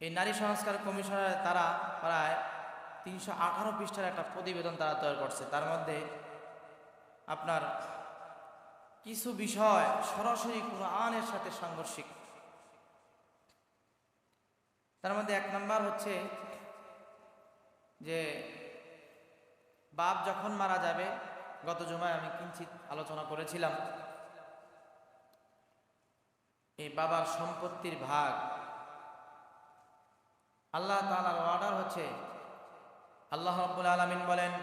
এই নারী সংস্কার কমিশনের তারা প্রায় ৩১৮ পৃষ্ঠার একটা প্রতিবেদন তারা তৈরি করছে। তার মধ্যে আপনার কিছু বিষয় সরাসরি কোরআনের সাথে সাংঘর্ষিক। তার মধ্যে এক নাম্বার হচ্ছে যে বাপ যখন মারা যাবে, গত জুমায় আমি কিঞ্চিত আলোচনা করেছিলাম, এই বাবার সম্পত্তির ভাগ আল্লাহ তাআলার অর্ডার হচ্ছে, আল্লাহ রাব্বুল আলামিন বলেন,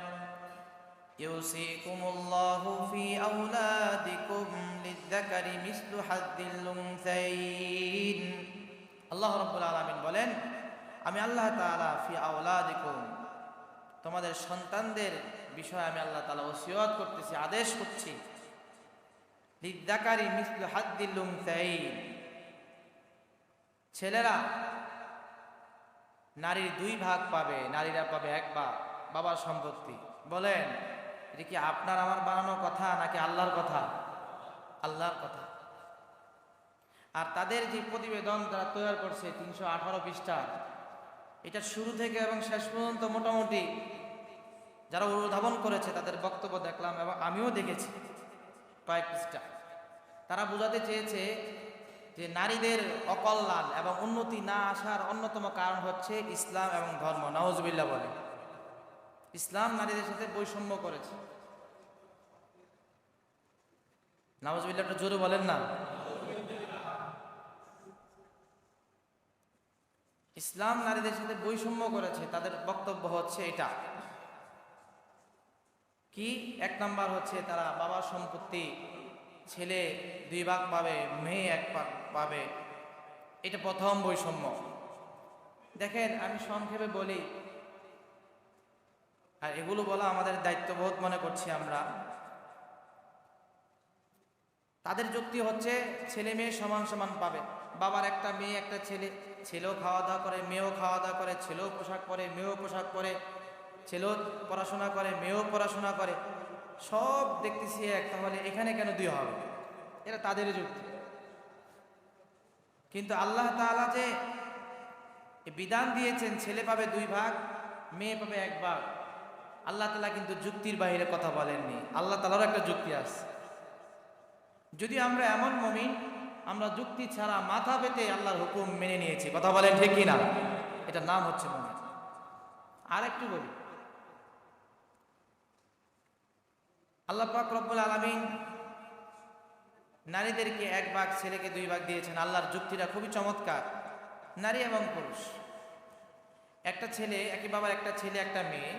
ইউসিকুমুল্লাহু ফি আওলাদিকুম লিয-যাকারি মিসলু হাযযিল উনসায়াইন। আল্লাহ রাব্বুল আলামিন বলেন, আমি আল্লাহ তাআলা ফি আওলাদিকুম, তোমাদের সন্তানদের বিষয়ে আমি আল্লাহ তাআলা ওসিয়ত করতেছি, আদেশ করছি, লিয-যাকারি মিসলু হাযযিল উনসায়াইন, ছেলেরা নারীর 2 ভাগ পাবে, নারীরা পাবে 1 ভাগ বাবার সম্পত্তি। বলেন, এটা কি আপনার আমার বানানো কথা নাকি আল্লাহর কথা? আল্লাহর কথা। আর তাদের যে প্রতিবেদন তারা তৈরি করছে ৩১৮ পৃষ্ঠা, এটা শুরু থেকে এবং শেষ পর্যন্ত মোটামুটি যারা অনুধাবন করেছে তাদের বক্তব্য দেখলাম এবং আমিও দেখেছি কয়েক পৃষ্ঠা। তারা বোঝাতে চেয়েছে যে নারীদের অকল্যাণ এবং উন্নতি না আসার অন্যতম কারণ হচ্ছে ইসলাম এবং ধর্ম। নাউজুবিল্লাহ বলে, ইসলাম নারীদের সাথে বৈষম্য করেছে। নাউজুবিল্লাহ একটু জোরে বলেন না। ইসলাম নারীদের সাথে বৈষম্য করেছে, তাদের বক্তব্য হচ্ছে এটা কি? 1 নাম্বার হচ্ছে তারা বাবার সম্পত্তি ছেলে 2 ভাগ পাবে, মেয়ে 1 ভাগ পাবে, এটা প্রথম বৈষম্য। দেখেন, আমি সংক্ষেপে বলি, আর এগুলো বলা আমাদের দায়িত্ববোধ মনে করছি আমরা। তাদের যুক্তি হচ্ছে ছেলে মেয়ে সমান সমান পাবে, বাবার একটা মেয়ে একটা ছেলে, ছেলেও খাওয়া দাওয়া করে মেয়েও খাওয়া দাওয়া করে, ছেলেও পোশাক পরে মেয়েও পোশাক পরে, ছেলেও পড়াশোনা করে মেয়েও পড়াশোনা করে, সব দেখতেছি এক, তাহলে এখানে কেন 2 হবে? এটা তাদের যুক্তি। কিন্তু আল্লাহ তাআলা যে বিধান দিয়েছেন ছেলে পাবে 2 ভাগ মেয়ে পাবে 1 ভাগ, আল্লাহ তাআলা কিন্তু যুক্তির বাইরে কথা বলেননি। আল্লাহ তাআলারও একটা যুক্তি আছে। যদি আমরা এমন মুমিন, আমরা যুক্তি ছাড়া মাথা পেতে আল্লাহর হুকুম মেনে নিয়েছি, কথা বলেন ঠিক কি না? এটার নাম হচ্ছে মুমিন। আর একটু বলি, আল্লাহ পাক রব্বুল আলামিন নারীদেরকে 1 ভাগ, ছেলেকে 2 ভাগ দিয়েছেন। আল্লাহর যুক্তিটা খুবই চমৎকার। নারী এবং পুরুষ, একটা ছেলে, একই বাবার একটা ছেলে একটা মেয়ে,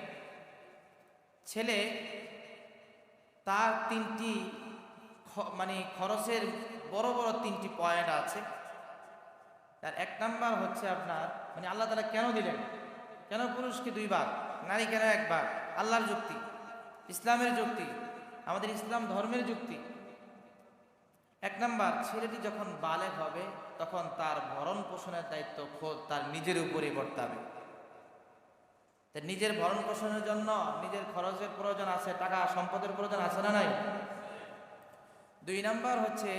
ছেলে তার 3টি মানে খরচের বড় বড় 3টি পয়েন্ট আছে। তার 1 নাম্বার হচ্ছে আপনার, মানে আল্লাহ তাআলা কেন দিলেন, কেন পুরুষকে 2 ভাগ, নারী কেন 1 ভাগ? আল্লাহর যুক্তি, ইসলামের যুক্তি, আমাদের ইসলাম ধর্মের যুক্তি। 1 নাম্বার, ছেলেটি যখন বালেগ হবে তখন তার ভরণ পোষণের দায়িত্ব খোদ তার নিজের উপরেই বর্তাবে। তার নিজের ভরণ পোষণের জন্য নিজের খরচের প্রয়োজন আছে, টাকা সম্পদের প্রয়োজন আছে না নাই? 2 নাম্বার হচ্ছে,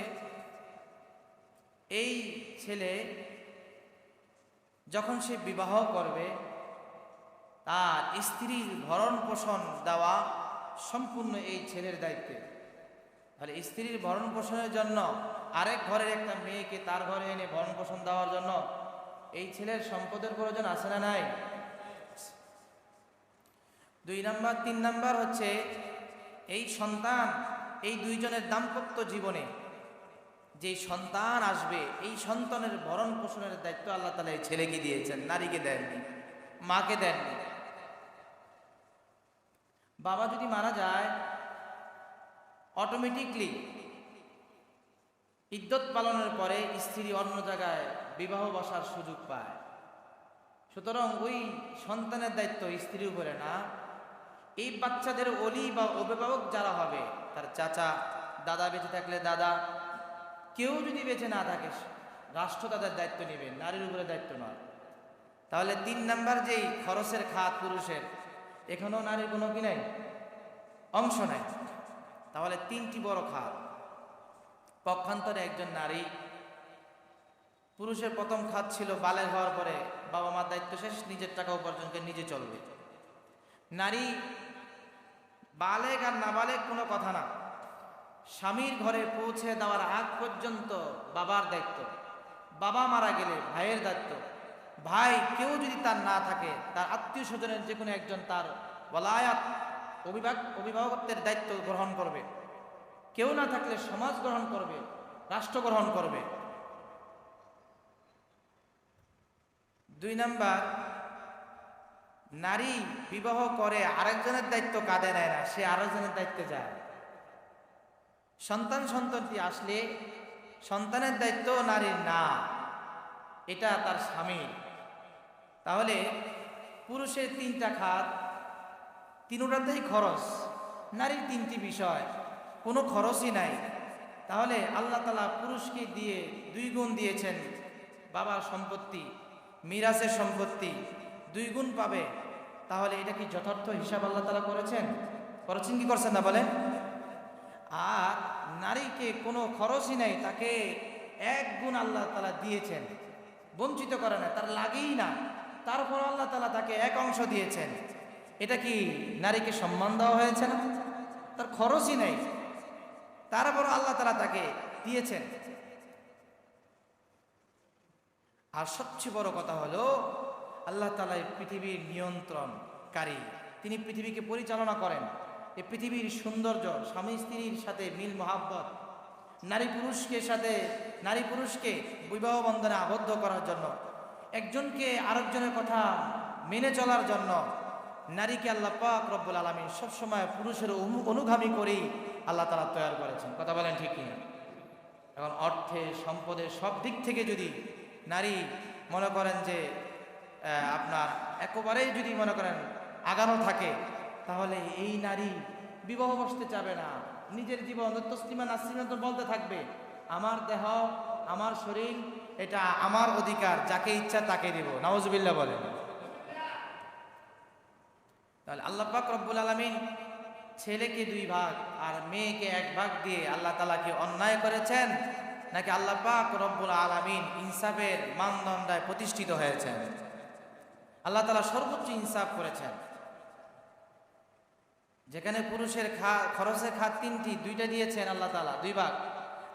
এই ছেলে যখন সে বিবাহ করবে তার স্ত্রীর ভরণ পোষণ দেওয়া সম্পূর্ণ এই ছেলের দায়িত্বে। তাহলে স্ত্রীর ভরণ পোষণের জন্য আরেক ঘরের একটা মেয়েকে তার ঘরে এনে ভরণ পোষণ দেওয়ার জন্য এই ছেলের সম্পদের প্রয়োজন আছে না নাই? 2 নাম্বার। 3 নাম্বার হচ্ছে, এই সন্তান, এই 2 জনের দাম্পত্য জীবনে যে সন্তান আসবে, এই সন্তানের ভরণ পোষণের দায়িত্ব আল্লাহ তাআলা এই ছেলেকে দিয়েছেন, নারীকে দেননি, মাকে দেননি। বাবা যদি মারা যায়, অটোমেটিকলি ইদ্যত পালনের পরে স্ত্রী অন্য জায়গায় বিবাহ বসার সুযোগ পায়। সুতরাং ওই সন্তানের দায়িত্ব স্ত্রীর উপরে না, এই বাচ্চাদের ওলি বা অভিভাবক যারা হবে, তার চাচা, দাদা বেঁচে থাকলে দাদা, কেউ যদি বেঁচে না থাকে, রাষ্ট্র তাদের দায়িত্ব নেবে, নারীর উপরে দায়িত্ব নয়। তাহলে 3 নাম্বার যেই খরচের খাত পুরুষের, এখানেও নারীর কোনো কি নাই, অংশ নাই। তাহলে 3টি বড় খাত। পক্ষান্তরে একজন নারী পুরুষের প্রথম খাত ছিল বালেগ হওয়ার পরে বাবা মার দায়িত্ব শেষ, নিজের টাকা উপার্জন করে নিজে চলবে। নারী বালেগ আর নাবালেগ কোনো কথা না, স্বামীর ঘরে পৌঁছে দেওয়ার আগ পর্যন্ত বাবার দায়িত্ব, বাবা মারা গেলে ভাইয়ের দায়িত্ব, ভাই কেউ যদি তার না থাকে তার আত্মীয় স্বজনের যে কোনো একজন তার ওয়ালায়াত অভিভাবকত্বের দায়িত্ব গ্রহণ করবে, কেউ না থাকলে সমাজ গ্রহণ করবে, রাষ্ট্র গ্রহণ করবে। 2 নাম্বার, নারী বিবাহ করে আরেকজনের দায়িত্ব কাঁধে নেয় না, সে আরেকজনের দায়িত্বে যায়। সন্তানটি আসলে সন্তানের দায়িত্ব নারীর না, এটা তার স্বামীর। তাহলে পুরুষের 3টা খাত, 3টাতেই খরচ, নারীর 3টি বিষয়, কোনো খরচই নাই। তাহলে আল্লাহ তাআলা পুরুষকে দিয়ে 2 গুণ দিয়েছেন, বাবার সম্পত্তি, মিরাসের সম্পত্তি 2 গুণ পাবে। তাহলে এটা কি যথার্থ হিসাব আল্লাহ তাআলা করেছেন কি করছেন না বলেন? আর নারীকে কোনো খরচই নাই, তাকে 1 গুণ আল্লাহ তাআলা দিয়েছেন, বঞ্চিত করে না, তার লাগেই না, তারপর আল্লাহ তাআলা তাকে 1 অংশ দিয়েছেন। এটা কি নারীকে সম্মান দেওয়া হয়েছে না? তার খরচই নেই, তারপর আল্লাহ তাআলা তাকে দিয়েছেন। আর সবচেয়ে বড় কথা হলো আল্লাহ তাআলা পৃথিবীর নিয়ন্ত্রণকারী, তিনি পৃথিবীকে পরিচালনা করেন। এই পৃথিবীর সৌন্দর্য, স্বামী স্ত্রীর সাথে মিল মহাব্বত, নারী পুরুষকে বিবাহ বন্ধনে আবদ্ধ করার জন্য, একজনকে আরেকজনের কথা মেনে চলার জন্য নারীকে আল্লাহ পাক রব্বুল আলামিন সবসময় পুরুষের অনুগামী করেই আল্লাহ তাআলা তৈরি করেছেন। কথা বলেন ঠিক কিনা? এখন অর্থে সম্পদে সব দিক থেকে যদি নারী মনে করেন যে আপনার একেবারেই যদি মনে করেন আগানো থাকে, তাহলে এই নারী বিবাহ বসতে চাবে না, নিজের জীবন তসলিমা নাসরিনা তো বলতে থাকবে, আমার দেহ, আমার শরীর, এটা আমার অধিকার, যাকে ইচ্ছা তাকে দেব। নাউজুবিল্লাহ বলেন। তাহলে আল্লাহ পাক রব্বুল আলামিন ছেলেকে 2 ভাগ আর মেয়েকে 1 ভাগ দিয়ে আল্লাহ তাআলা কি অন্যায় করেছেন, নাকি আল্লাহ পাক রব্বুল আলামিন ইনসাফের মানদণ্ডে প্রতিষ্ঠিত হয়েছেন? আল্লাহ তাআলা সর্বোচ্চ ইনসাফ করেছেন। যেখানে পুরুষের খরচের খাত 3টি, 2টা দিয়েছেন আল্লাহ তাআলা 2 ভাগ,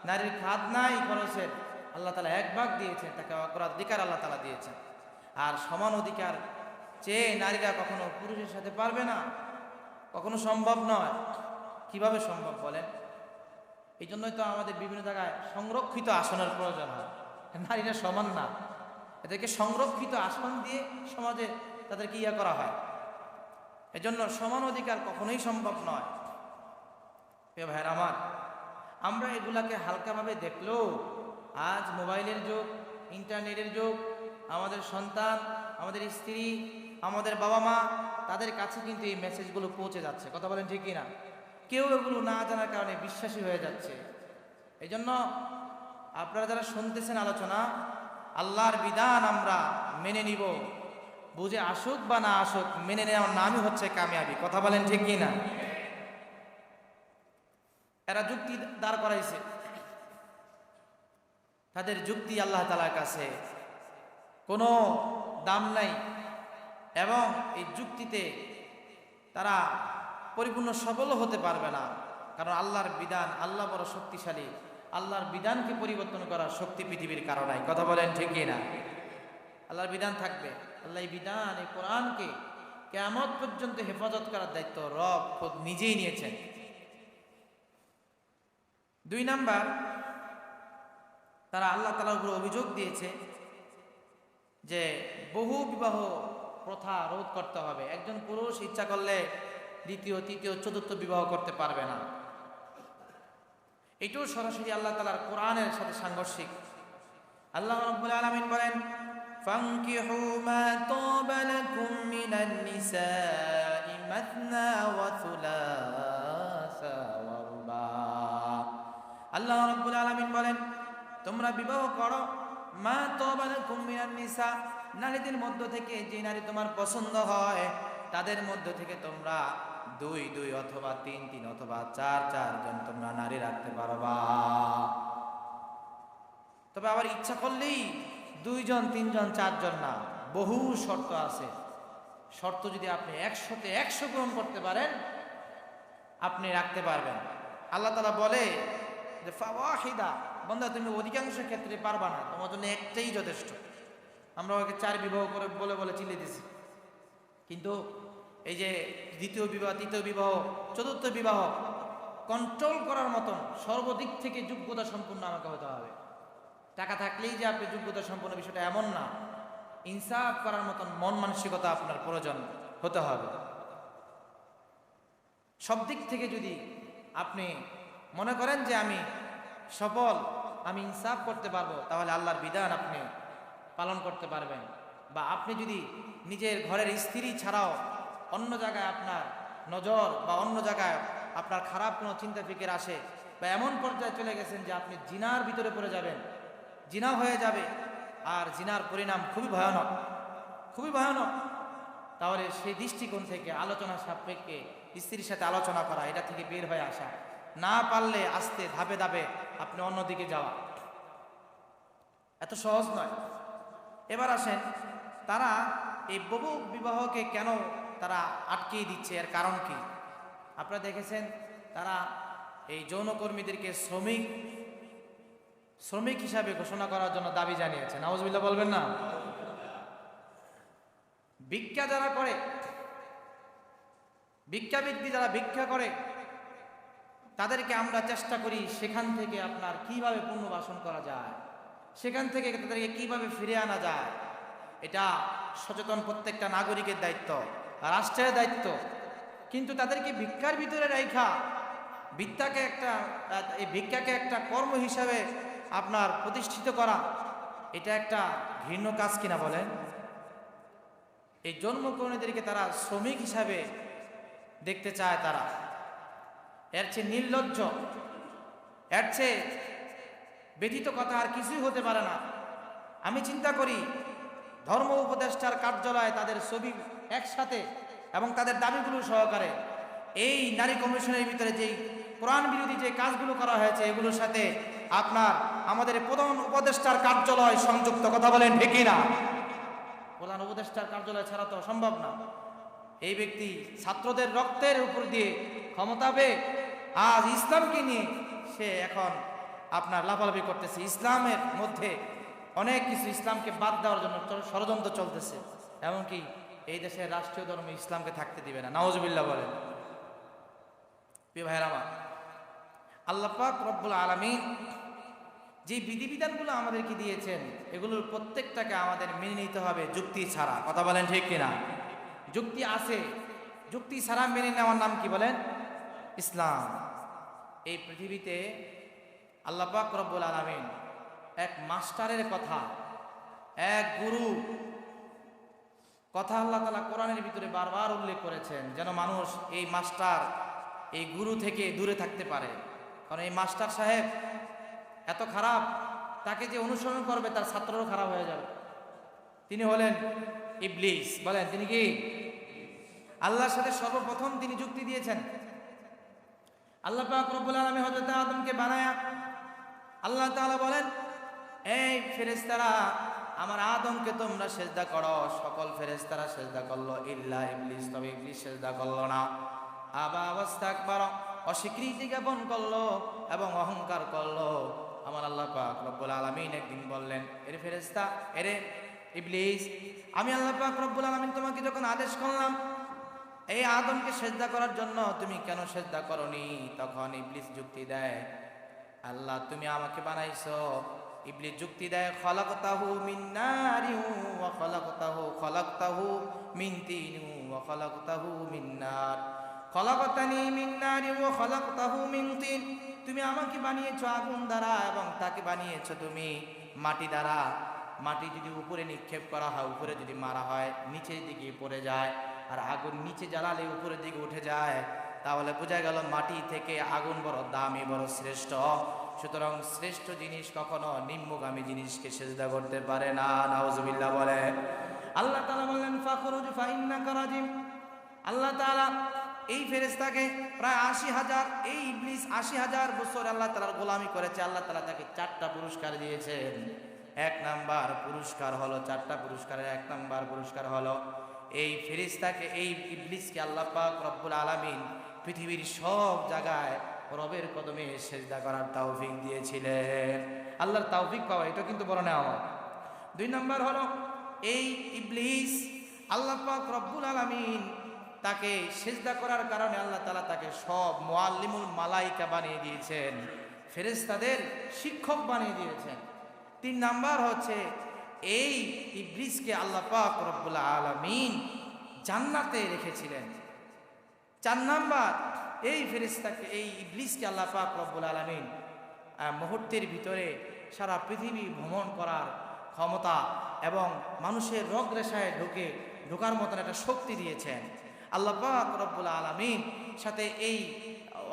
নারীর খাত নাই খরচের, আল্লাহ তাআলা 1 ভাগ দিয়েছেন, তাকে অগ্রাধিকার আল্লাহ তাআলা দিয়েছেন। আর সমান অধিকার চেয়ে নারীরা কখনো পুরুষের সাথে পারবে না, কখনো সম্ভব নয়। কিভাবে সম্ভব বলেন? এই জন্যই তো আমাদের বিভিন্ন জায়গায় সংরক্ষিত আসনের প্রয়োজন হয়। নারীরা সমান না, এদেরকে সংরক্ষিত আসন দিয়ে সমাজে তাদেরকে করা হয়। এজন্য সমান অধিকার কখনোই সম্ভব নয়। প্রিয় ভাইয়ের আমার, আমরা এগুলাকে হালকাভাবে দেখলেও আজ মোবাইলের যুগ, ইন্টারনেটের যুগ, আমাদের সন্তান, আমাদের স্ত্রী, আমাদের বাবা মা, তাদের কাছে কিন্তু এই মেসেজগুলো পৌঁছে যাচ্ছে। কথা বলেন ঠিক কিনা? কেউ এগুলো না জানার কারণে বিশ্বাসী হয়ে যাচ্ছে। এই জন্য আপনারা যারা শুনতেছেন আলোচনা, আল্লাহর বিধান আমরা মেনে নিব, বুঝে আসুক বা না আসুক, মেনে নেওয়ার নামই হচ্ছে কামিয়াবি। কথা বলেন ঠিক কিনা? এরা যুক্তি দাঁড় করাইছে, তাদের যুক্তি আল্লাহ তাআলার কাছে কোনো দাম নাই, এবং এই যুক্তিতে তারা পরিপূর্ণ সফল হতে পারবে না। কারণ আল্লাহর বিধান, আল্লাহ বড় শক্তিশালী, আল্লাহর বিধানকে পরিবর্তন করার শক্তি পৃথিবীর কারো নাই। কথা বলেন ঠিক কিনা? আল্লাহর বিধান থাকবে, আল্লাহ এই বিধান, এই কোরআনকে কিয়ামত পর্যন্ত হেফাজত করার দায়িত্ব রব খোদ নিজেই নিয়েছেন। 2 নাম্বার, তারা আল্লাহ তাআলার উপর অভিযোগ দিয়েছে যে বহু বিবাহ প্রথা রোধ করতে হবে। একজন পুরুষ ইচ্ছা করলে 2য়, 3য়, 4র্থ বিবাহ করতে পারবে না। এটাও সরাসরি আল্লাহ তাআলার কোরআনের সাথে সাংঘর্ষিক। আল্লাহ রাব্বুল আলামিন বলেন, ফানকিহু মা তাবা লাকুম মিনান নিসাই মাথনা ওয়া থুলাসা ওয়া রুবা। আল্লাহ রাব্বুল আলামিন বলেন, তোমরা বিবাহ করো মা তাবা লাকুম মিনান নিসা, নারীদের মধ্য থেকে যে নারী তোমার পছন্দ হয় তাদের মধ্য থেকে তোমরা 2 অথবা 3 অথবা 4 জন তোমরা নারী রাখতে পারবা। তবে আবার ইচ্ছা করলেই 2 জন 3 জন 4 জন না, বহু শর্ত আছে। শর্ত যদি আপনি 100-তে 100 পূরণ করতে পারেন, আপনি রাখতে পারবেন। আল্লাহ তাআলা বলে যে ফাওয়াহিদা, বান্দা তুমি অধিকাংশ ক্ষেত্রে পারবা না, তোমার জন্য একটাই যথেষ্ট। আমরা ওকে 4 বিবাহ করে বলে বলে চিল্লে দিছি, কিন্তু এই যে দ্বিতীয় বিবাহ, তৃতীয় বিবাহ, চতুর্থ বিবাহ কন্ট্রোল করার মতন সর্বদিক থেকে যোগ্যতা সম্পন্ন আমাকে হতে হবে। টাকা থাকলেই যে আপনি যোগ্যতা সম্পন্ন, বিষয়টা এমন না। ইনসাফ করার মতন মন মানসিকতা আপনার প্রয়োজন হতে হবে। সব দিক থেকে যদি আপনি মনে করেন যে আমি সফল, আমি ইনসাফ করতে পারবো, তাহলে আল্লাহর বিধান আপনি পালন করতে পারবেন। বা আপনি যদি নিজের ঘরের স্ত্রী ছাড়াও অন্য জায়গায় আপনার নজর বা অন্য জায়গায় আপনার খারাপ কোনো চিন্তা ফিকির আসে, বা এমন পর্যায়ে চলে গেছেন যে আপনি জিনার ভিতরে পড়ে যাবেন, জিনা হয়ে যাবে, আর জিনার পরিণাম খুবই ভয়ানক, খুবই ভয়ানক, তাহলে সেই দৃষ্টিকোণ থেকে আলোচনা সাপেক্ষে স্ত্রীর সাথে আলোচনা করা, এটা থেকে বের হয়ে আসা, না পারলে আস্তে ধাপে ধাপে আপনি অন্যদিকে যাওয়া, এত সহজ নয়। এবার আসেন, তারা এই বহু বিবাহকে কেন তারা আটকিয়ে দিচ্ছে, এর কারণ কি? আপনারা দেখেছেন, তারা এই যৌনকর্মীদেরকে শ্রমিক হিসাবে ঘোষণা করার জন্য দাবি জানিয়েছে। নাউজুবিল্লাহ বলবেন না? ভিক্ষা যারা করে, ভিক্ষাবৃত্তি যারা ভিক্ষা করে, তাদেরকে আমরা চেষ্টা করি সেখান থেকে আপনার কিভাবে পুনর্বাসন করা যায়, সেখান থেকে তাদেরকে কিভাবে ফিরে আনা যায়। এটা সচেতন প্রত্যেকটা নাগরিকের দায়িত্ব, রাষ্ট্রের দায়িত্ব। কিন্তু তাদেরকে ভিক্ষার ভিতরে রাখা, এই ভিক্ষাকে একটা কর্ম হিসাবে আপনার প্রতিষ্ঠিত করা, এটা একটা ঘৃণ্য কাজ কিনা বলেন? এই জন্মগ্রহণীদেরকে তারা শ্রমিক হিসাবে দেখতে চায়। তারা এর চেয়ে নির্লজ্জ, এর চেয়ে ব্যতীত কথা আর কিছুই হতে পারে না। আমি চিন্তা করি, ধর্ম উপদেষ্টার কার্যালয়ে তাদের ছবি একসাথে এবং তাদের দাবিগুলো সহকারে এই নারী কমিশনের ভিতরে যেই কোরআন বিরোধী যে কাজগুলো করা হয়েছে, এগুলোর সাথে আপনার আমাদের প্রধান উপদেষ্টার কার্যালয় সংযুক্ত। কথা বলেন ঠিক না? প্রধান উপদেষ্টার কার্যালয় ছাড়া তো সম্ভব না। এই ব্যক্তি ছাত্রদের রক্তের উপর দিয়ে ক্ষমতা পেয়ে আজ ইসলামকে নিয়ে সে এখন আপনার লাফালাফি করতেছে। ইসলামের মধ্যে অনেক কিছু, ইসলামকে বাদ দেওয়ার জন্য ষড়যন্ত্র চলতেছে। এমনকি এই দেশের রাষ্ট্রীয় ধর্ম ইসলামকে থাকতে দিবে না। নাউজুবিল্লাহ বলেন। প্রিয় ভাইয়ের আমার, আল্লাহ পাক রব্বুল আলামিন যে বিধিবিধানগুলো আমাদেরকে দিয়েছেন, এগুলোর প্রত্যেকটাকে আমাদের মেনে নিতে হবে যুক্তি ছাড়া। কথা বলেন ঠিক কিনা? যুক্তি আছে, যুক্তি ছাড়া মেনে নেওয়ার নাম কি বলেন? ইসলাম। এই পৃথিবীতে আল্লাহ পাক রব্বুল আলামিন এক মাস্টারের কথা, এক গুরু কথা আল্লাহ তাআলা কোরআনের ভিতরে বারবার উল্লেখ করেছেন, যেন মানুষ এই মাস্টার, এই গুরু থেকে দূরে থাকতে পারে। কারণ এই মাস্টার সাহেব এত খারাপ, তাকে যে অনুসরণ করবে তার ছাত্রও খারাপ হয়ে যাবে। তিনি হলেন ইবলিস। বলেন তিনি কি? আল্লাহর সাথে সর্বপ্রথম তিনি যুক্তি দিয়েছেন। আল্লাহ পাক রব্বুল আলামিন হযরত আদমকে বানায়া আল্লাহ তাআলা বলেন, এই ফেরেশতারা, আমার আদমকে তোমরা সেজদা করো। সকল ফেরেশতারা সেজদা করলো, ইল্লা ইবলিস, তবে ইবলিস সেজদা করলো না। আবা ওয়াস্তাকবার, অস্বীকৃতি জ্ঞাপন করলো এবং অহংকার করলো। আমার আল্লাহ পাক রব্বুল আলামিন একদিন বললেন, এরে ফেরেশতা, এরে ইবলিস, আমি আল্লাহ পাক রব্বুল আলামিন তোমাকে যখন আদেশ করলাম এই আদমকে সেজদা করার জন্য, তুমি কেন সেজদা করনি? তখন ইবলিস যুক্তি দেয়, আল্লাহ তুমি আমাকে বানাইছো। ইবলিস যুক্তি দেয়, খলাকতাহু মিন নারিন ওয়া খলাকতাহু মিন তিন ওয়া খলাকতাহু মিন নার, খলাকতানি মিন নারিন ওয়া খলাকতাহু মিন তিন। তুমি আমাকে বানিয়েছো আগুন দ্বারা এবং তাকে বানিয়েছো তুমি মাটি দ্বারা। মাটি যদি উপরে নিক্ষেপ করা হয়, উপরে যদি মারা হয়, নিচের দিকে পড়ে যায়, আর আগুন নিচে জ্বালালে উপরের দিকে উঠে যায়। তাহলে বোঝা গেল মাটি থেকে আগুন বড় দামি, বড় শ্রেষ্ঠ। সুতরাং শ্রেষ্ঠ জিনিস কখনো নিম্নগামী জিনিসকে সেজদা করতে পারে না। নাউজুবিল্লাহ বলে। আল্লাহ তাআলা বললেন, ফাখরুজ ফাইন্নাকা রাজিম। আল্লাহ তাআলা এই ফেরেশতাকে প্রায় ৮০,০০০, এই ইবলিস ৮০,০০০ বছর আল্লাহ তাআলার গোলামি করেছে। আল্লাহ তাআলা তাকে 4টা পুরস্কার দিয়েছেন। এক নাম্বার পুরস্কার হলো, 4টা পুরস্কারের 1 নাম্বার পুরস্কার হলো এই ফেরেশতাকে, এই ইবলিসকে আল্লাহ পাক রব্বুল আলামিন পৃথিবীর সব জায়গায় রবের কদমে সেজদা করার তৌফিক দিয়েছিলেন। আল্লাহর তৌফিক পাওয়া এটা কিন্তু বড় নেয়ামত। 2 নাম্বার হলো এই ইবলিস আল্লাহ পাক রব্বুল আলামিন তাকে সেজদা করার কারণে আল্লাহ তাআলা তাকে সব মুআল্লিমুল মালাইকা বানিয়ে দিয়েছেন, ফেরেশতাদের শিক্ষক বানিয়ে দিয়েছেন। 3 নাম্বার হচ্ছে এই ইবলিসকে আল্লাহ পাক রব্বুল আলামিন জান্নাতে রেখেছিলেন। 4 নাম্বার এই ফেরেশতাকে, এই ইবলিসকে আল্লাহ পাক রব্বুল আলামিন মুহূর্তের ভিতরে সারা পৃথিবী ভ্রমণ করার ক্ষমতা এবং মানুষের রগ রেশায় ঢোকার মতন একটা শক্তি দিয়েছেন। আল্লাহ পাক রব্বুল আলামিন সাথে এই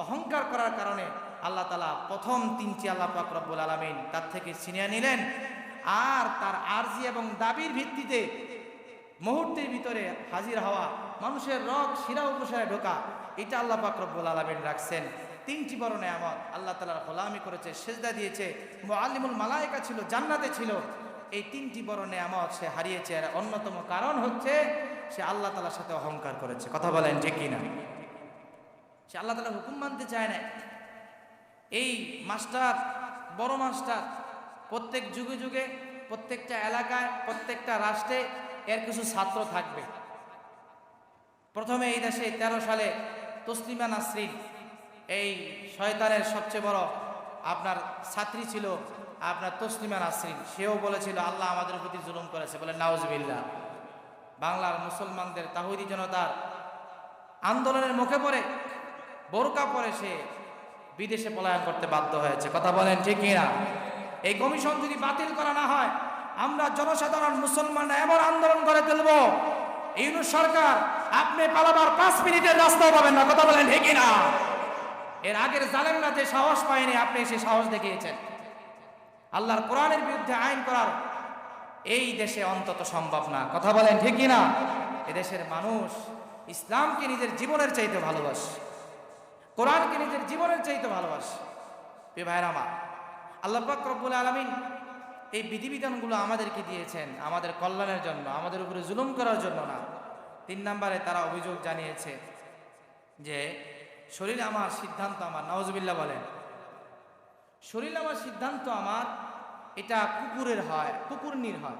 অহংকার করার কারণে আল্লাহ তাআলা প্রথম 3টি আল্লাহ পাক রব্বুল আলামিন তার থেকে ছিনিয়ে নিলেন, আর তার আরজি এবং দাবির ভিত্তিতে মুহূর্তের ভিতরে হাজির হওয়া, মানুষের রগ শিরা উপশায় ঢোকা, এটা আল্লাহ পাক রব্বুল আলামিন রাখছেন। 3টি বড় নেয়ামত আল্লাহ তাআলার গোলামি করেছে, সেজদা দিয়েছে, মুআল্লিমুল মালায়েকা ছিল, জান্নাতে ছিল। এই 3টি বড় নেয়ামত সে হারিয়েছে, আর অন্যতম কারণ হচ্ছে সে আল্লাহ তাআলার সাথে অহংকার করেছে। কথা বলেন ঠিক কিনা? সে আল্লাহ তাআলার হুকুম মানতে চায় না। এই মাস্টার, বড় মাস্টার, প্রত্যেক যুগে যুগে প্রত্যেকটা এলাকায় প্রত্যেকটা রাষ্ট্রে এর কিছু ছাত্র থাকবে। প্রথমে এই দেশে 13 সালে তসলিমা নাসরিন, এই শয়তানের সবচেয়ে বড় আপনার ছাত্রী ছিল আপনার তসলিমা নাসরিন। সেও বলেছিল আল্লাহ আমাদের প্রতি জুলুম করেছে, বলে নাউজুবিল্লাহ। বাংলার মুসলমানদের তাওহীদি জনতার আন্দোলনের মুখে পড়ে বোরকা পরে সে বিদেশে পলায়ন করতে বাধ্য হয়েছে। কথা বলেন ঠিক কিনা? এই কমিশন যদি বাতিল করা না হয়, আমরা জনসাধারণ মুসলমানরা এমন আন্দোলন করে তুলব, ইউনূস সরকার আপনি পালাবার 5 মিনিটের রাস্তাও পাবেন না। কথা বলেন ঠিক কিনা? এর আগের জালেমরা যে সাহস পায়নি, আপনি সে সাহস দেখিয়েছেন। আল্লাহর কোরআনের বিরুদ্ধে আইন করার এই দেশে অন্তত সম্ভব না। কথা বলেন ঠিক কিনা? এদেশের মানুষ ইসলামকে নিজের জীবনের চাইতে ভালোবাসে, কোরআনকে নিজের জীবনের চাইতে ভালোবাসে। প্রিয় ভাইরা আমার, আল্লাহ পাক রব্বুল আলামিন এই বিধিবিধানগুলো আমাদেরকে দিয়েছেন আমাদের কল্যাণের জন্য, আমাদের উপরে জুলুম করার জন্য না। 3 নম্বরে তারা অভিযোগ জানিয়েছে যে শরীর আমার, সিদ্ধান্ত আমার। নাউজুবিল্লাহ বলেন। শরীর আমার, সিদ্ধান্ত আমার, এটা কুকুরের হয়, কুকুরনির হয়,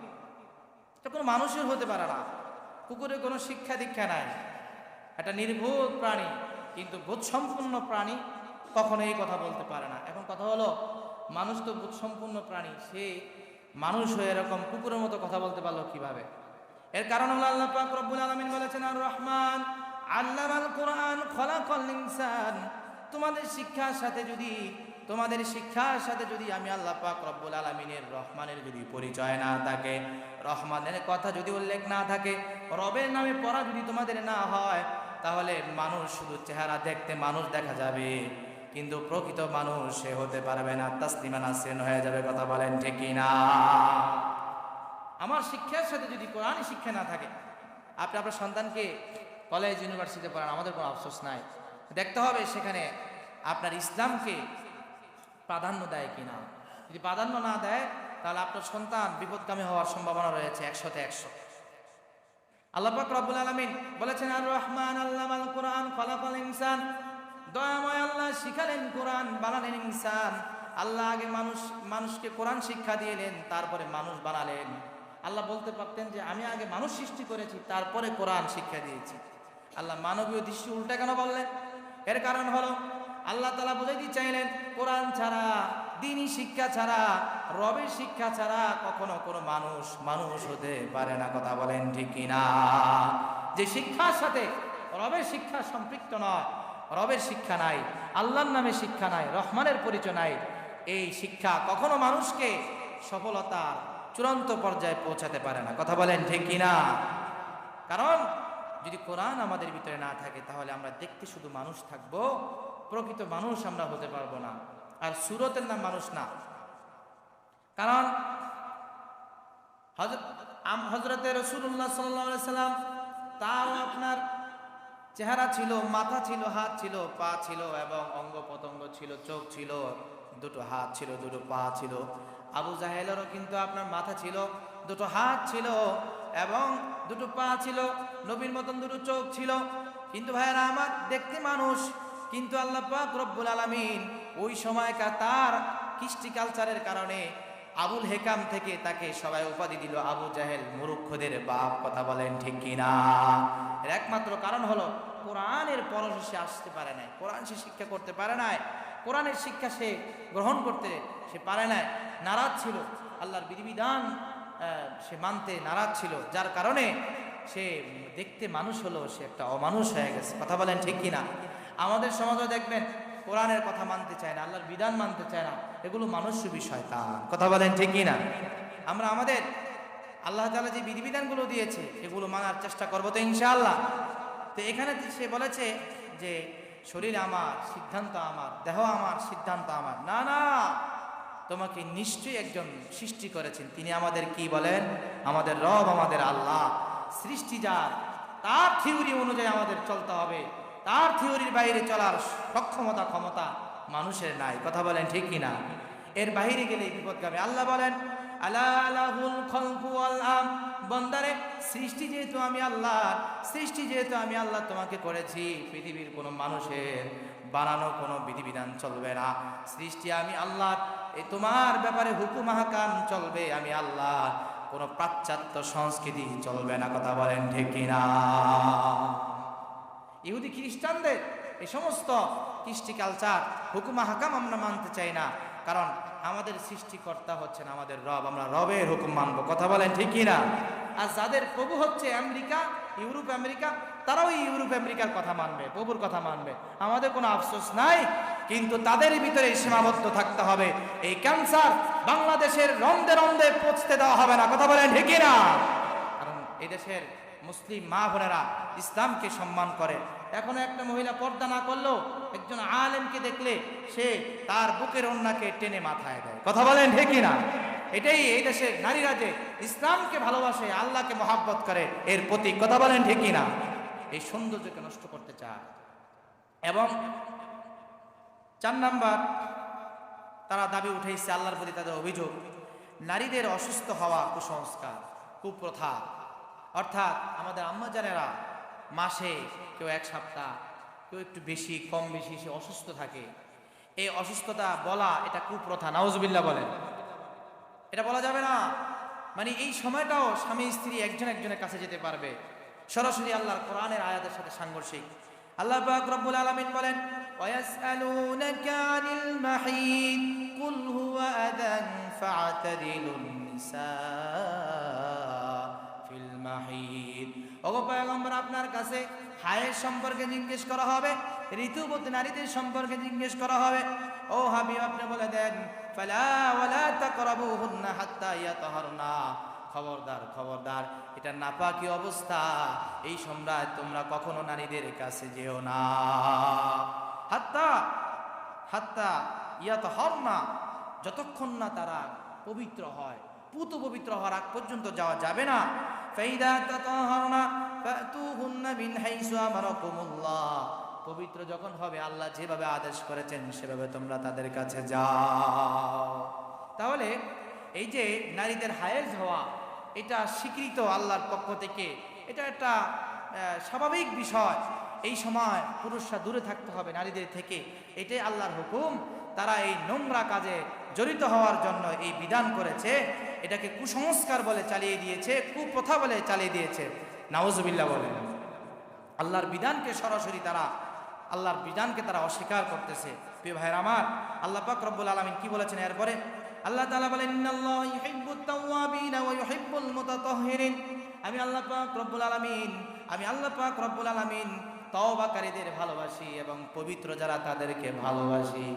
এটা কোনো মানুষের হতে পারে না। কুকুরের কোনো শিক্ষা দীক্ষা নাই, এটা নির্বোধ প্রাণী, কিন্তু বোধসম্পন্ন প্রাণী কখনো এই কথা বলতে পারে না। এখন কথা হলো, মানুষ তো বোধসম্পন্ন প্রাণী, সে মানুষ হয়ে এরকম কুকুরের মতো কথা বলতে পারলো কিভাবে? এর কারণ হলো আল্লাহ পাক রব্বুল আলামিন বলেছেন, আর রহমান আল্লামাল কোরআন খলাকাল ইনসান। তোমাদের শিক্ষার সাথে যদি আমি আল্লাহ পাক রব্বুল আলামিনের রহমানের যদি পরিচয় না থাকে, রহমানের কথা যদি উল্লেখ না থাকে, রবের নামে পড়া যদি তোমাদের না হয়, তাহলে মানুষ শুধু চেহারা দেখতে মানুষ দেখা যাবে, কিন্তু প্রকৃত মানুষ সে হতে পারবে না, তাসলিমা নাসরিন হয়ে যাবে। কথা বলেন ঠিক কিনা? আমার শিক্ষার সাথে যদি কোরআনী শিক্ষা না থাকে, আপনি আপনার সন্তানকে কলেজ ইউনিভার্সিটিতে পড়ান, আমাদের কোনো আফসোস নাই। দেখতে হবে সেখানে আপনার ইসলামকে প্রাধান্য দেয় কিনা। যদি প্রাধান্য না দেয়, তাহলে আপনার সন্তান বিপদগামী হওয়ার সম্ভাবনা রয়েছে 100তে 100। আল্লাহ পাক রব্বুল আলামিন বলেছেন, আর রহমান আল্লামাল কোরআন খলাকাল ইনসান। দয়াময় আল্লাহ শিখালেন কোরআন, বানালেন ইনসান। আল্লাহ আগে মানুষকে কোরআন শিক্ষা দিলেন, তারপরে মানুষ বানালেন। আল্লাহ বলতে পারতেন যে আমি আগে মানুষ সৃষ্টি করেছি, তারপরে কোরআন শিক্ষা দিয়েছি। আল্লাহ মানবীয় দৃষ্টি উল্টা কেন বললেন? এর কারণ হলো আল্লাহ তাআলা বুঝাই দিয়ে চাইলেন, কোরআন ছাড়া, দ্বীনি শিক্ষা ছাড়া, রবের শিক্ষা ছাড়া কখনো কোনো মানুষ হতে পারে না। কথা বলেন ঠিক কিনা? যে শিক্ষার সাথে রবের শিক্ষা সম্পৃক্ত নয়, রবের শিক্ষা নাই, আল্লাহর নামে শিক্ষা নাই, রহমানের পরিচয় নাই, এই শিক্ষা কখনো মানুষকে সফলতার চূড়ান্ত পর্যায়ে পৌঁছাতে পারে না। কথা বলেন ঠিক কিনা? কারণ যদি কোরআন আমাদের ভিতরে না থাকে, তাহলে আমরা দেখতে শুধু মানুষ থাকবো, প্রকৃত মানুষ আমরা হতে পারবো না। আর সুরতের নাম মানুষ না। কারণ হযরতে রাসূলুল্লাহ সাল্লাল্লাহু আলাইহি সাল্লাম, তার আপনার চেহারা ছিল, মাথা ছিল, হাত ছিল, পা ছিল এবং অঙ্গ প্রত্যঙ্গ ছিল, চোখ ছিল, 2টো হাত ছিল, 2টো পা ছিল। আবু জাহেলেরও কিন্তু আপনার মাথা ছিল, দুটো হাত ছিল এবং দুটো পা ছিল, নবীর মতন দুটো চোখ ছিল, কিন্তু ভাইয়েরা আমার দেখতে মানুষ। কিন্তু আল্লাহ পাক রব্বুল আলামিন ওই সময়কার তার কৃষ্টি কালচারের কারণে আবুল হেকাম থেকে তাকে সবাই উপাধি দিল আবু জাহেল, মূর্খদের বাপ। কথা বলেন ঠিক কিনা? এর একমাত্র কারণ হলো কোরআনের পরশে সে আসতে পারে নাই, কোরআন সে শিক্ষা করতে পারে নাই, কোরআনের শিক্ষা সে গ্রহণ করতে সে পারে নাই, নারাজ ছিল, আল্লাহর বিধিবিধান সে মানতে নারাজ ছিল, যার কারণে সে দেখতে মানুষ হলো, সে একটা অমানুষ হয়ে গেছে। কথা বলেন ঠিক কিনা? আমাদের সমাজও দেখবেন কোরআনের কথা মানতে চায় না, আল্লাহর বিধান মানতে চায় না, এগুলো মানুষ্য শয়তান। কথা বলেন ঠিক কিনা? আমরা আমাদের আল্লাহ তাআলা যে বিধিবিধানগুলো দিয়েছে এগুলো মানার চেষ্টা করবো তো ইনশাআল্লাহ। তো এখানে সে বলেছে যে শরীর আমার, সিদ্ধান্ত আমার, দেহ আমার, সিদ্ধান্ত আমার। না না, তোমাকে নিশ্চয়ই একজন সৃষ্টি করেছেন, তিনি আমাদের কি বলেন? আমাদের রব, আমাদের আল্লাহ। সৃষ্টি যার, তার থিওরি অনুযায়ী আমাদের চলতে হবে, তার থিওরির বাইরে চলার সক্ষমতা ক্ষমতা মানুষের নাই। কথা বলেন ঠিক কিনা? এর বাইরে গেলে বিপদগামী। আল্লাহ বলেন আলা লাহুল খালকু ওয়াল আম, বান্দারে সৃষ্টি যেহেতু আমি আল্লাহ, সৃষ্টি যেহেতু আমি আল্লাহ তোমাকে করেছি, পৃথিবীর কোনো মানুষের বানানো কোনো বিধিবিধান চলবে না। সৃষ্টি আমি আল্লাহ, এই তোমার ব্যাপারে হুকুম হাকাম চলবে আমি আল্লাহ, কোনো পাশ্চাত্য সংস্কৃতি চলবে না। কথা বলেন ঠিক কিনা? ইহুদি খ্রিস্টানদের এই সমস্ত কৃষ্টি কালচার, হুকুমা হাকাম আমরা মানতে চাই না, কারণ আমাদের সৃষ্টিকর্তা হচ্ছেন আমাদের রব, আমরা রবের হুকুম মানবো। কথা বলেন ঠিক কিনা? আর যাদের প্রভু হচ্ছে আমেরিকা, ইউরোপ আমেরিকা, তারাও ইউরোপ আমেরিকার কথা মানবে, প্রভুর কথা মানবে, আমাদের কোনো আফসোস নাই। কিন্তু তাদের ভিতরে সীমাবদ্ধ থাকতে হবে। এই ক্যান্সার বাংলাদেশের রন্ধে রন্ধে পৌঁছতে দেওয়া হবে না। কথা বলেন ঠিক কিনা? কারণ এই দেশের মুসলিম মা বোনেরা ইসলামকে সম্মান করে। এখনো একটা মহিলা পর্দা না করলেও একজন আলেমকে দেখলে সে তার বুকের ওন্নাকে টেনে মাথায় দেয়। কথা বলেন ঠিক কিনা? এটাই এই দেশের নারীরা যে ইসলামকে ভালোবাসে, আল্লাহকে মহাব্বত করে, এর প্রতীক। কথা বলেন ঠিক কিনা? এই সৌন্দর্যকে নষ্ট করতে চায়। এবং 4 নাম্বার, তারা দাবি উঠেছে, আল্লাহর প্রতি তাদের অভিযোগ, নারীদের অসুস্থ হওয়া কুসংস্কার, কুপ্রথা। অর্থাৎ আমাদের আম্মাজানেরা মাসে কেউ 1 সপ্তাহ, কেউ একটু বেশি কম বেশি সে অসুস্থ থাকে। এই অসুস্থতা বলা এটা কুপ্রথা। নাউজুবিল্লাহ বলেন, এটা বলা যাবে না। মানে এই সময়টাও স্বামী স্ত্রী একজন একজনের কাছে যেতে পারবে, সরাসরি আল্লাহর কোরআনের আয়াতের সাথে সাংঘর্ষিক। আল্লাহ পাক রব্বুল আলামিন বলেন ওয়ায়াসআলুনাকা আনিল মাহিদ কুল হুয়া আযান ফা'তাদিলুন নিসা ফিল মাহিদ। ওগো পয়গম্বর, আপনার কাছে হায়ের সম্পর্কে জিজ্ঞেস করা হবে, ঋতুবতী নারীদের সম্পর্কে জিজ্ঞেস করা হবে। ও হাবিব, আপনি বলে দেন ফালা ওয়ালা তাকরাবুহুন্না হাত্তা ইয়াতাহারনা, খবরদার খবরদার, এটা নাপাকি অবস্থা, এই সময় তোমরা কখনো নারীদের কাছে যেও না। হাত্তা হাত্তা ইয়াতাহারনা, যতক্ষণ না তারা পবিত্র হয়, পুত পবিত্র হওয়ার আগ পর্যন্ত যাওয়া যাবে না। ফাইদা তাতাহারনা ফাতুহুন্না মিন হাইসু আমারাকুমুল্লাহ, পবিত্র যখন হবে, আল্লাহ যেভাবে আদেশ করেছেন সেভাবে তোমরা তাদের কাছে যাও। তাহলে এই যে নারীদের হায়েজ হওয়া, এটা স্বীকৃত আল্লাহর পক্ষ থেকে, এটা একটা স্বাভাবিক বিষয়। এই সময় পুরুষরা দূরে থাকতে হবে নারীদের থেকে, এটাই আল্লাহর হুকুম। তারা এই নোংরা কাজে জড়িত হওয়ার জন্য এই বিধান করেছে, এটাকে কুসংস্কার বলে চালিয়ে দিয়েছে, কুপ্রথা বলে চালিয়ে দিয়েছে। নাউজুবিল্লাহ বলেন। আল্লাহর বিধানকে সরাসরি তারা, আল্লাহর বিধানকে তারা অস্বীকার করতেছে। প্রিয় ভাইরা আমার, আল্লাহ পাক রব্বুল আলামিন কি বলেছেন এরপরে? আল্লাহ তাআলা বলেন ইন্নাল্লাহা ইউহিব্বুত তাওয়াবিন ওয়া ইউহিব্বুল মুতাতাহহিরিন, আমি আল্লাহ পাক রব্বুল আলামিন, আমি আল্লাহ পাক রব্বুল আলামিন তওবাকারীদের ভালোবাসি এবং পবিত্র যারা তাদেরকে ভালোবাসি।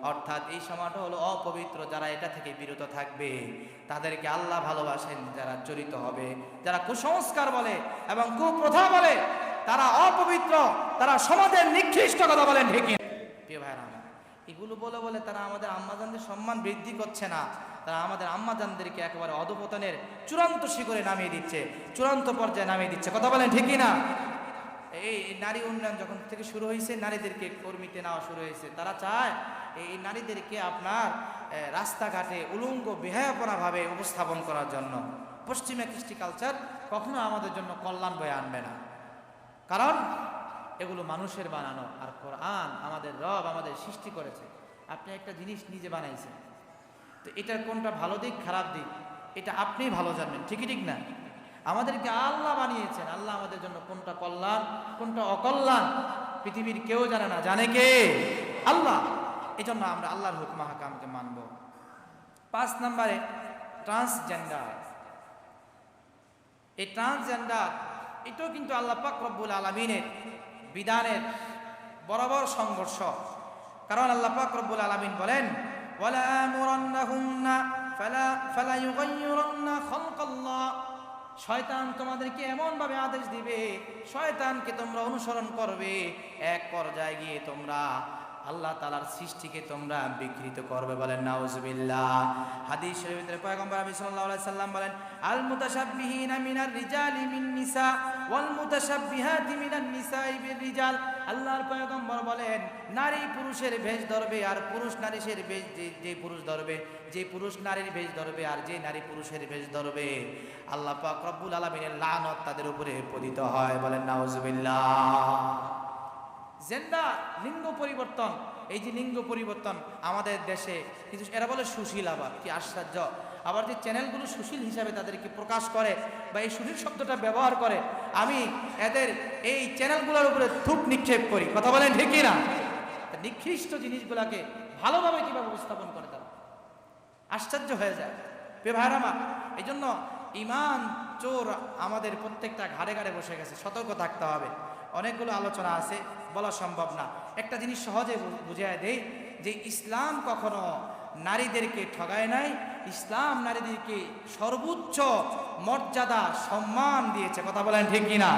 অর্থাৎ এই সময়টা হলো অপবিত্র, যারা এটা থেকে বিরত থাকবে তাদেরকে আল্লাহ ভালোবাসেন। যারা জড়িত হবে, যারা কুসংস্কার বলে এবং কুপ্রথা বলে, তারা অপবিত্র, তারা সমাজের নিকৃষ্ট। কথা বলেন ঠিক না? প্রিয় ভাইরা, এগুলো বলে বলে তারা আমাদের আম্মাজানদের সম্মান বৃদ্ধি করছে না, তারা আমাদের আম্মাজানদেরকে একেবারে অধপতনের চূড়ান্ত শিখরে নামিয়ে দিচ্ছে, চূড়ান্ত পর্যায়ে নামিয়ে দিচ্ছে। কথা বলেন ঠিক না? এই নারী উন্নয়ন যখন থেকে শুরু হয়েছে, নারীদেরকে কর্মীতে নেওয়া শুরু হয়েছে, তারা চায় এই নারীদেরকে আপনার রাস্তাঘাটে উলঙ্গ বেহায়াপনাভাবে উপস্থাপন করার জন্য। পশ্চিমা কৃষ্টি কালচার কখনো আমাদের জন্য কল্যাণ বয়ে আনবে না, কারণ এগুলো মানুষের বানানো। আর কোরআন আমাদের রব আমাদের সৃষ্টি করেছে। আপনি একটা জিনিস নিজে বানাইছেন, তো এটার কোনটা ভালো দিক খারাপ দিক এটা আপনিই ভালো জানবেন, ঠিকই ঠিক না? আমাদেরকে আল্লাহ বানিয়েছেন, আল্লাহ আমাদের জন্য কোনটা কল্যাণ কোনটা অকল্যাণ পৃথিবীর কেউ জানে না, জানে কে? আল্লাহ। এজন্য আমরা আল্লাহর হুকম হাকামকে মানব। 5 নম্বরে ট্রান্সজেন্ডার। এই ট্রান্সজেন্ডার এটাও কিন্তু আল্লাহ পাক রব্বুল আলামিনের বিধানের বরাবর সংঘর্ষ। কারণ আল্লাহ পাক রব্বুল আলামিন বলেন, ওয়ালা আমুরান্নাহুন্না ফালা ইউগাইয়িরুন্না খালকাল্লাহ। শয়তান তোমাদেরকে এমন ভাবে আদেশ দিবে, শয়তানকে তোমরা অনুসরণ করবে, এক পর্যায়ে গিয়ে তোমরা আল্লাহ তাআলার সৃষ্টিকে তোমরা বিকৃত করবে। বলেন নাউজুবিল্লাহ। হাদিস শরীফের পয়গম্বর নবী সাল্লাল্লাহু আলাইহি সাল্লাম বলেন, আল মুতাশাব্বিহিনা মিনার রিজালি মিন নিসা ওয়াল মুতাশাব্বিহাতি মিনান নিসাই বির রিজাল। আল্লাহর পয়গম্বর বলেন, নারী পুরুষের ভেষ ধরবে আর পুরুষ নারীর ভেষ, যে পুরুষ ধরবে, যে পুরুষ নারীর ভেষ ধরবে আর যে নারী পুরুষের ভেষ ধরবে, আল্লাহ পাক রব্বুল আলামিনের লানত তাদের উপরে পতিত হয়। বলেন নাউজুবিল্লাহ। জেন্ডার, লিঙ্গ পরিবর্তন। এই যে লিঙ্গ পরিবর্তন আমাদের দেশে কিন্তু এরা বলে সুশীল। আবার কি আশ্চর্য, আবার যে চ্যানেলগুলো সুশীল হিসাবে তাদেরকে প্রকাশ করে বা এই সুশীল শব্দটা ব্যবহার করে, আমি এদের এই চ্যানেলগুলোর উপরে থুক নিক্ষেপ করি। কথা বলেন ঠিক না? নিকৃষ্ট জিনিসগুলোকে ভালোভাবে কিভাবে উপস্থাপন করে তারা, আশ্চর্য হয়ে যায়। ভাইরামা, এই জন্য ইমান চোর আমাদের প্রত্যেকটা ঘাড়ে ঘাড়ে বসে গেছে, সতর্ক থাকতে হবে। অনেকগুলো আলোচনা আছে, বলা সম্ভব না। একটা জিনিস সহজে বুঝিয়ে দেই যে ইসলাম কখনো নারীদেরকে ঠগায় নাই। ইসলাম নারীদেরকে সর্বোচ্চ মর্যাদা সম্মান দিয়েছে। কথা বলেন ঠিক কিনা?